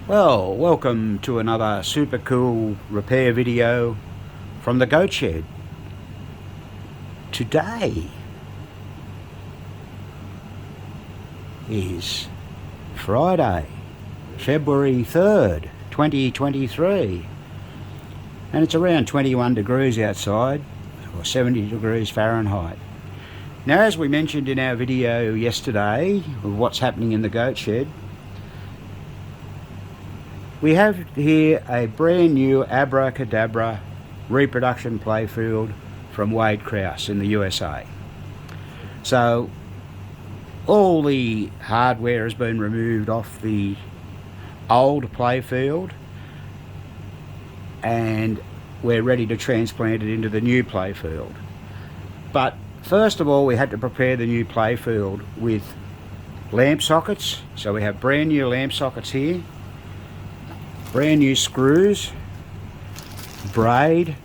Well, welcome to another super cool repair video from the goat shed. Today is Friday, February 3rd, 2023, and it's around 21 degrees outside, or 70 degrees Fahrenheit. Now, as we mentioned in our video yesterday of what's happening in the goat shed, we have here a brand new Abra Dabra reproduction playfield from Wade Krause in the USA. So all the hardware has been removed off the old playfield and we're ready to transplant it into the new playfield. But first of all, we had to prepare the new playfield with lamp sockets. So we have brand new lamp sockets here, brand new screws, braid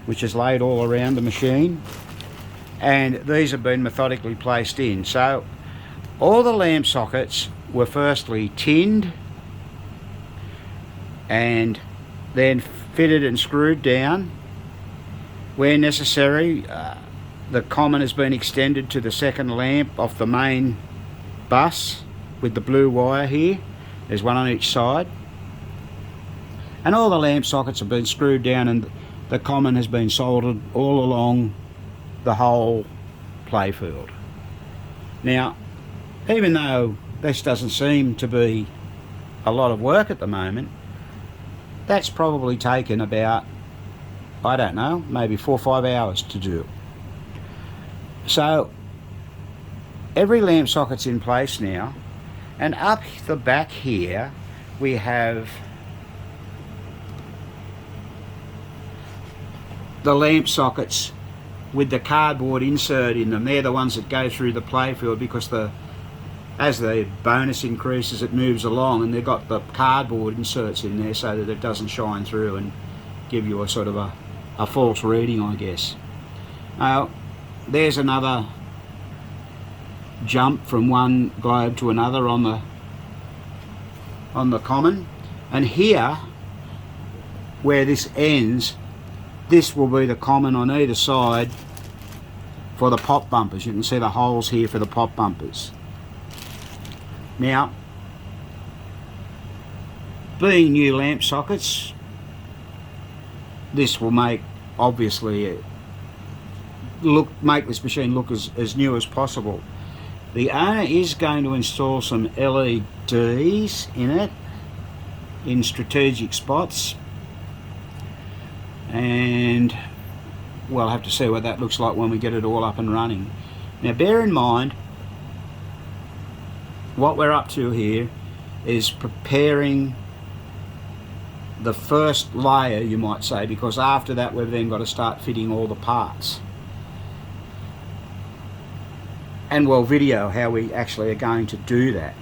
which is laid all around the machine, and these have been methodically placed in. So all the lamp sockets were firstly tinned and then fitted and screwed down. Where necessary, the common has been extended to the second lamp off the main bus with the blue wire here. There's one on each side. And all the lamp sockets have been screwed down and the common has been soldered all along the whole playfield. Now, even though this doesn't seem to be a lot of work at the moment, that's probably taken about, I don't know, maybe 4 or 5 hours to do. So every lamp socket's in place now, and up the back here we have the lamp sockets with the cardboard insert in them. They're the ones that go through the playfield because as the bonus increases it moves along, and they've got the cardboard inserts in there so that it doesn't shine through and give you a sort of a false reading, I guess. Now there's another jump from one globe to another on the common, and here where this ends, this will be the common on either side for the pop bumpers. You can see the holes here for the pop bumpers. Now, being new lamp sockets, this will make this machine look as new as possible. The owner is going to install some LEDs in it in strategic spots, and we'll have to see what that looks like when we get it all up and running. Now bear in mind, what we're up to here is preparing the first layer, you might say, because after that we've then got to start fitting all the parts. And we'll video how we actually are going to do that.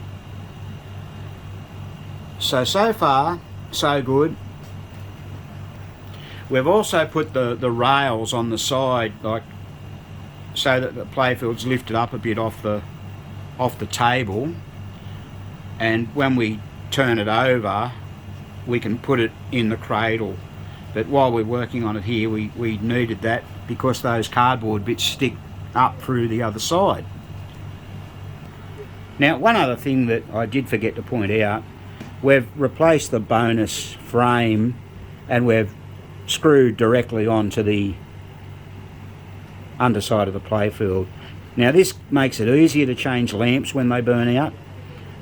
So far so good. We've also put the rails on the side, like so that the playfield's lifted up a bit off the table, and when we turn it over we can put it in the cradle. But while we're working on it here, we needed that because those cardboard bits stick up through the other side. Now, one other thing that I did forget to point out, we've replaced the bonus frame and we've screwed directly onto the underside of the playfield. Now this makes it easier to change lamps when they burn out,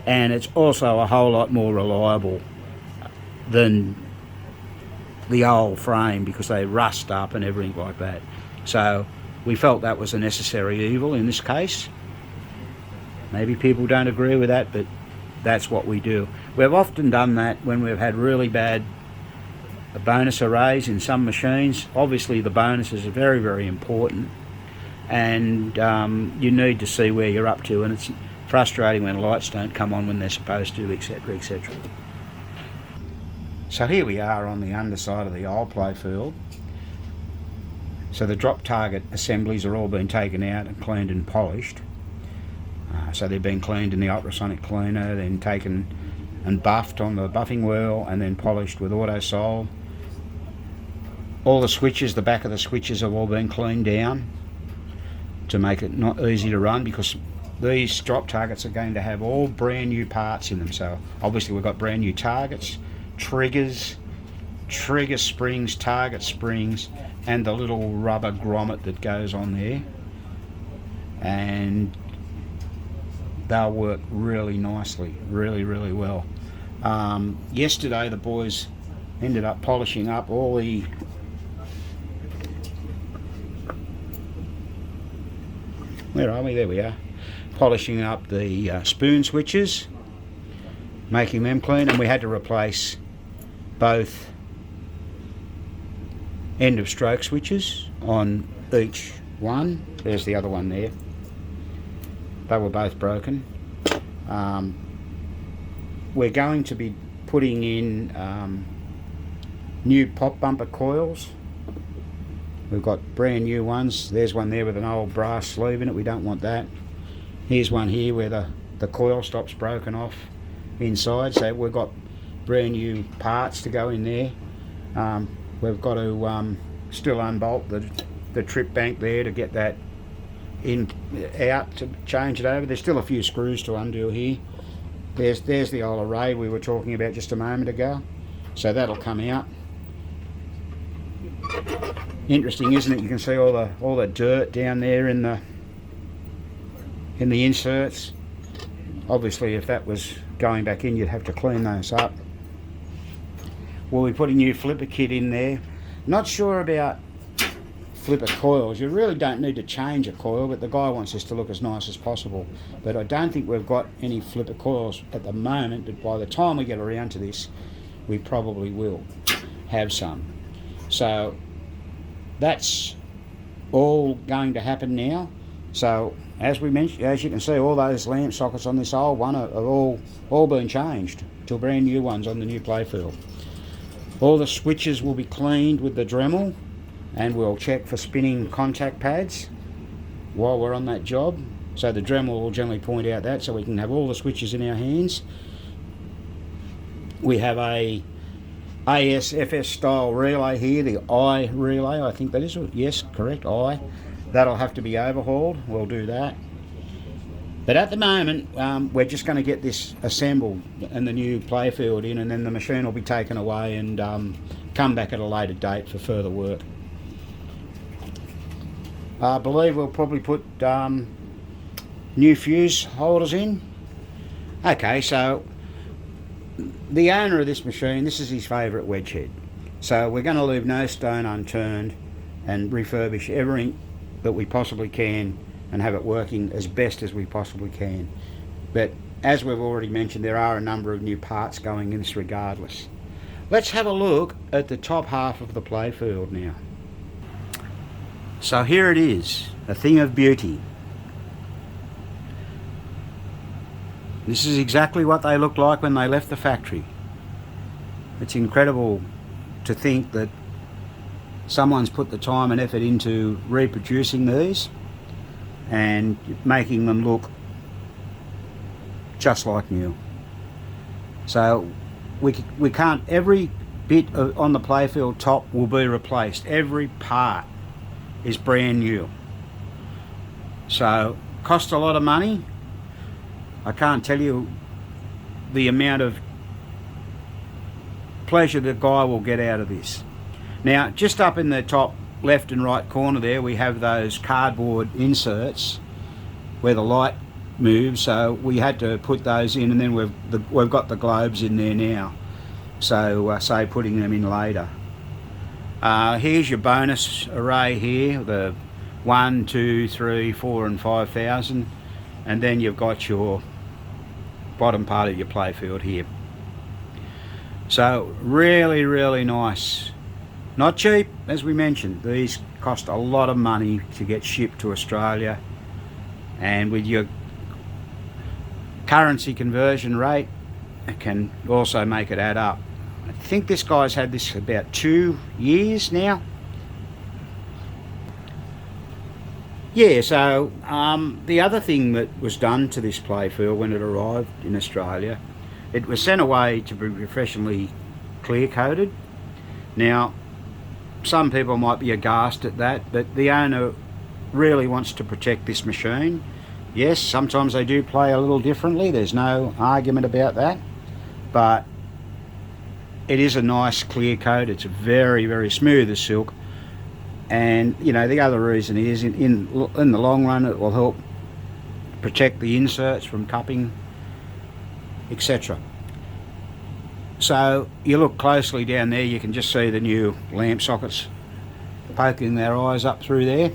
and it's also a whole lot more reliable than the old frame because they rust up and everything like that. So we felt that was a necessary evil in this case. Maybe people don't agree with that, but that's what we do. We've often done that when we've had really bad bonus arrays in some machines. Obviously the bonus is very, very important, and you need to see where you're up to, and it's frustrating when lights don't come on when they're supposed to, etc, etc. So here we are on the underside of the old playfield. So the drop target assemblies are all been taken out and cleaned and polished. So they've been cleaned in the ultrasonic cleaner, then taken and buffed on the buffing wheel and then polished with auto sol. All the switches, the back of the switches have all been cleaned down to make it not easy to run, because these drop targets are going to have all brand new parts in them. So obviously we've got brand new targets, triggers, trigger springs, target springs, and the little rubber grommet that goes on there, and they'll work really nicely, really well. Yesterday the boys ended up polishing up all the where are we? There we are. Polishing up the spoon switches, making them clean, and we had to replace both end of stroke switches on each one. There's the other one there. They were both broken. We're going to be putting in new pop bumper coils. We've got brand new ones. There's one there with an old brass sleeve in it. We don't want that. Here's one here where the coil stop's broken off inside. So we've got brand new parts to go in there. We've got to still unbolt the trip bank there to get that out to change it over. There's still a few screws to undo here. There's the old array we were talking about just a moment ago. So that'll come out. Interesting, isn't it? You can see all the dirt down there in the inserts. Obviously, if that was going back in, you'd have to clean those up. We'll be putting new flipper kit in there. Not sure about flipper coils. You really don't need to change a coil, but the guy wants this to look as nice as possible. But I don't think we've got any flipper coils at the moment, but by the time we get around to this, we probably will have some. So that's all going to happen now. So as we mentioned, as you can see, all those lamp sockets on this old one have all been changed to brand new ones on the new Playfield. All the switches will be cleaned with the Dremel, and we'll check for spinning contact pads while we're on that job. So the Dremel will generally point out that, so we can have all the switches in our hands. We have a ASFS style relay here, the I relay, I think that is, yes, correct, I. That'll have to be overhauled, we'll do that. But at the moment, we're just going to get this assembled and the new Playfield in, and then the machine will be taken away and come back at a later date for further work. I believe we'll probably put new fuse holders in. Okay, so the owner of this machine, this is his favourite wedge head. So we're going to leave no stone unturned and refurbish everything that we possibly can and have it working as best as we possibly can. But as we've already mentioned, there are a number of new parts going in this regardless. Let's have a look at the top half of the Playfield now. So here it is, a thing of beauty. This is exactly what they looked like when they left the factory. It's incredible to think that someone's put the time and effort into reproducing these and making them look just like new. So we can't, every bit on the Playfield top will be replaced. Every part is brand new. So cost a lot of money. I can't tell you the amount of pleasure the guy will get out of this. Now, just up in the top left and right corner there, we have those cardboard inserts where the light moves, so we had to put those in, and then we've got the globes in there now, so say putting them in later. Here's your bonus array here, the 1, 2, 3, 4 and 5,000, and then you've got your bottom part of your Playfield here. So really nice. Not cheap, as we mentioned. These cost a lot of money to get shipped to Australia, and with your currency conversion rate, it can also make it add up. I think this guy's had this about 2 years now. Yeah, so the other thing that was done to this Playfield when it arrived in Australia, It was sent away to be professionally clear coated. Now, some people might be aghast at that, but the owner really wants to protect this machine. Yes, sometimes they do play a little differently, there's no argument about that, but it is a nice clear coat. It's very, very smooth as silk, and you know, the other reason is in the long run it will help protect the inserts from cupping, etc. So you look closely down there, you can just see the new lamp sockets poking their eyes up through there.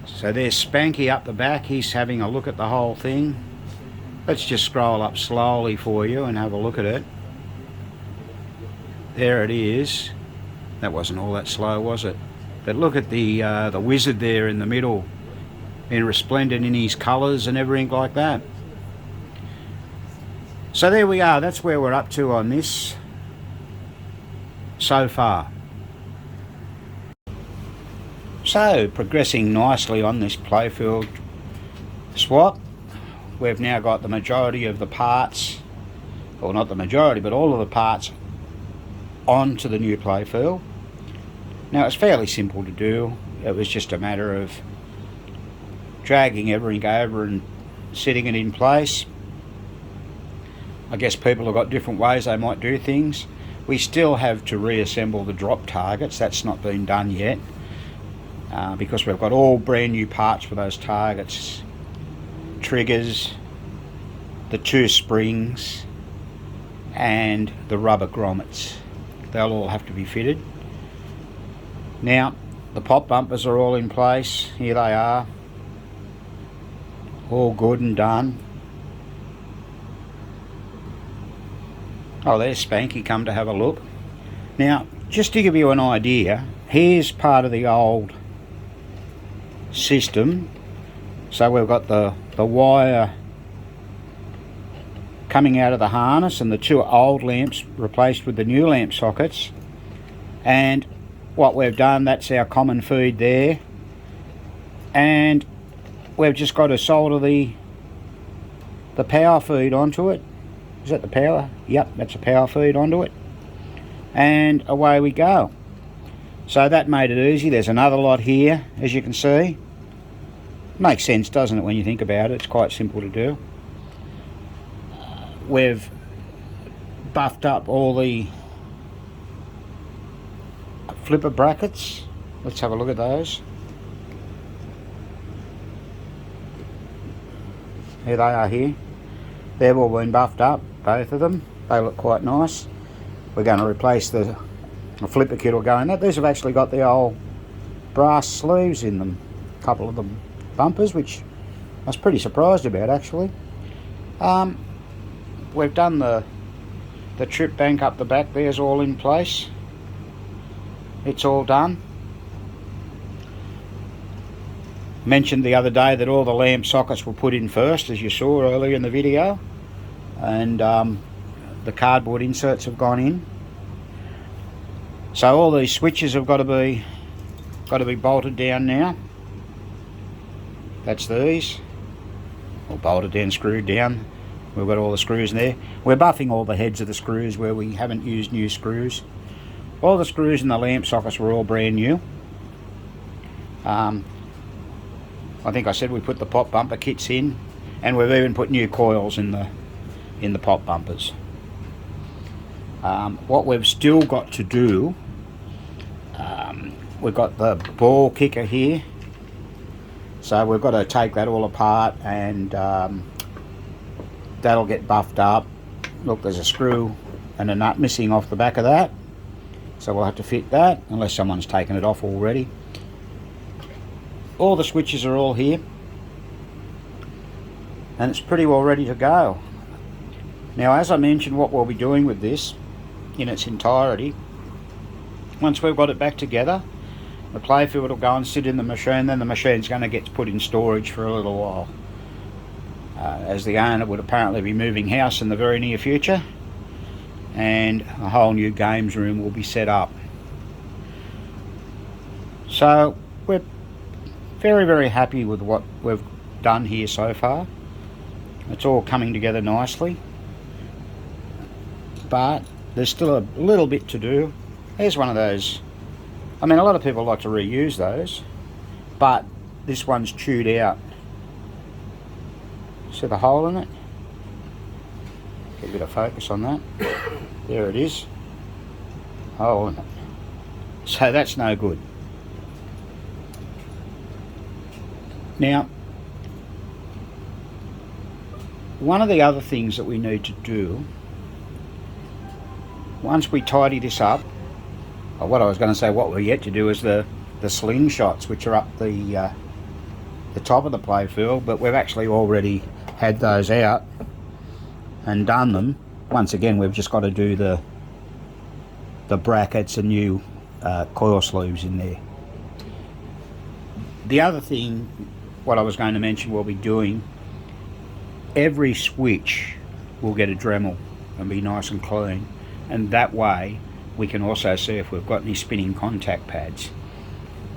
So there's Spanky up the back, he's having a look at the whole thing. Let's just scroll up slowly for you and have a look at it. There it is. That wasn't all that slow, was it? But look at the wizard there in the middle, in resplendent in his colours and everything like that. So there we are, that's where we're up to on this so far. So, progressing nicely on this Playfield swap. We've now got the majority of the parts, or not the majority, but all of the parts onto the new Playfield. Now it's fairly simple to do. It was just a matter of dragging everything over and setting it in place. I guess people have got different ways they might do things. We still have to reassemble the drop targets. That's not been done yet, because we've got all brand new parts for those targets. Triggers, the 2 springs and the rubber grommets. They'll all have to be fitted. Now the pop bumpers are all in place. Here they are, all good and done. Oh, there's Spanky come to have a look. Now, just to give you an idea, here's part of the old system. So we've got the wire coming out of the harness and the 2 old lamps replaced with the new lamp sockets. And what we've done, that's our common feed there. And we've just got to solder the power feed onto it. Is that the power? Yep, that's a power feed onto it. And away we go. So that made it easy. There's another lot here, as you can see. Makes sense, doesn't it, when you think about it? It's quite simple to do. We've buffed up all the flipper brackets. Let's have a look at those. Here they are here. They've all been buffed up, both of them. They look quite nice. We're going to replace the flipper kit will go in that. These have actually got the old brass sleeves in them. A couple of them bumpers, which I was pretty surprised about actually. We've done the trip bank up the back there's all in place. It's all done. Mentioned the other day that all the lamp sockets were put in first, as you saw earlier in the video, and the cardboard inserts have gone in. So all these switches have got to be bolted down now. That's these, all bolted down, screwed down. We've got all the screws in there. We're buffing all the heads of the screws where we haven't used new screws. All the screws in the lamp sockets were all brand new. I think I said we put the pop bumper kits in, and we've even put new coils in the pop bumpers. What we've still got to do, we've got the ball kicker here, so we've got to take that all apart, and that'll get buffed up. Look, there's a screw and a nut missing off the back of that, so we'll have to fit that, unless someone's taken it off already. All the switches are all here, and it's pretty well ready to go. Now, as I mentioned, what we'll be doing with this in its entirety, once we've got it back together, the Playfield will go and sit in the machine. Then the machine's going to get put in storage for a little while, as the owner would apparently be moving house in the very near future, and a whole new games room will be set up. So we're very, very happy with what we've done here so far. It's all coming together nicely. but there's still a little bit to do. Here's one of those. I mean, a lot of people like to reuse those, but this one's chewed out. See the hole in it? Get a bit of focus on that. There it is. Hole in it. So that's no good. Now, one of the other things that we need to do, once we tidy this up, or what I was going to say, what we're yet to do is the slingshots, which are up the top of the playfield, but we've actually already had those out and done them. Once again, we've just got to do the brackets and new coil sleeves in there. The other thing, what I was going to mention we'll be doing, every switch will get a Dremel and be nice and clean, and that way we can also see if we've got any spinning contact pads.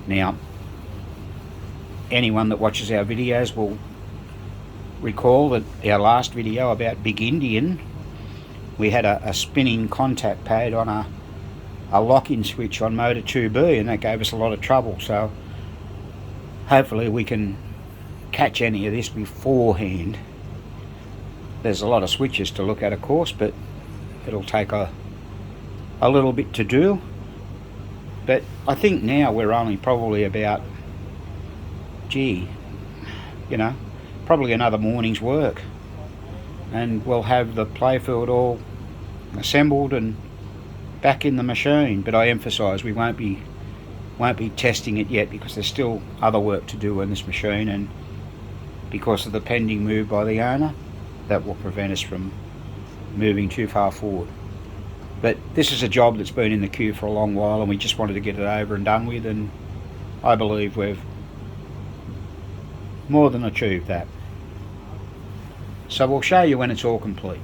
Now, anyone that watches our videos will recall that our last video about Big Indian, we had a spinning contact pad on a lock-in switch on motor 2B, and that gave us a lot of trouble. So hopefully we can catch any of this beforehand. There's a lot of switches to look at, of course, but it'll take a little bit to do. But I think now we're only probably about, probably another morning's work, and we'll have the playfield all assembled and back in the machine. But I emphasise we won't be testing it yet, because there's still other work to do in this machine, and because of the pending move by the owner, that will prevent us from moving too far forward. But this is a job that's been in the queue for a long while, and we just wanted to get it over and done with, and I believe we've more than achieved that. So we'll show you when it's all complete.